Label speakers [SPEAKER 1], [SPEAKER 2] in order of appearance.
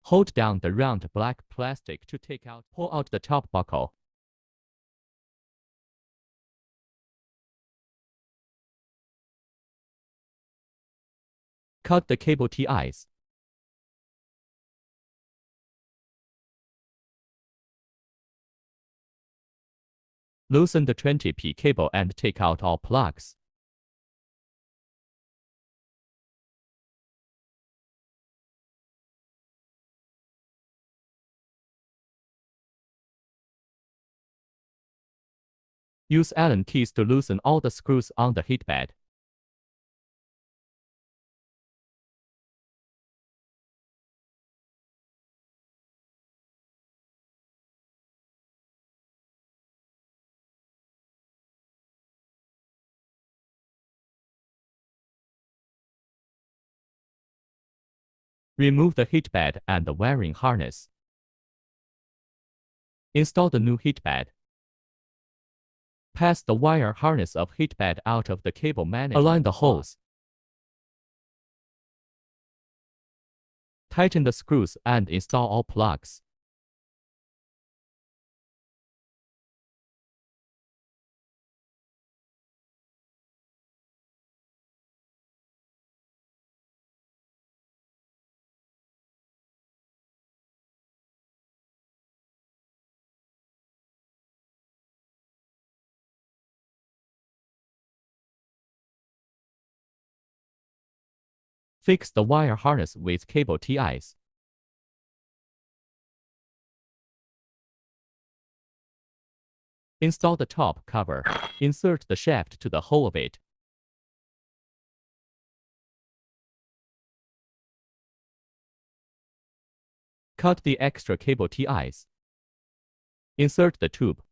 [SPEAKER 1] Hold down the round black plastic to pull out the top buckle. Cut the cable TIs. Loosen the 20P cable and take out all plugs. Use Allen keys to loosen all the screws on the heatbed. Remove the heatbed and the wiring harness. Install the new heatbed. Pass the wire harness of heatbed out of the cable management. Align the hose. Tighten the screws and install all plugs. Fix the wire harness with cable TIs. Install the top cover. Insert the shaft to the hole of it. Cut the extra cable TIs. Insert the tube.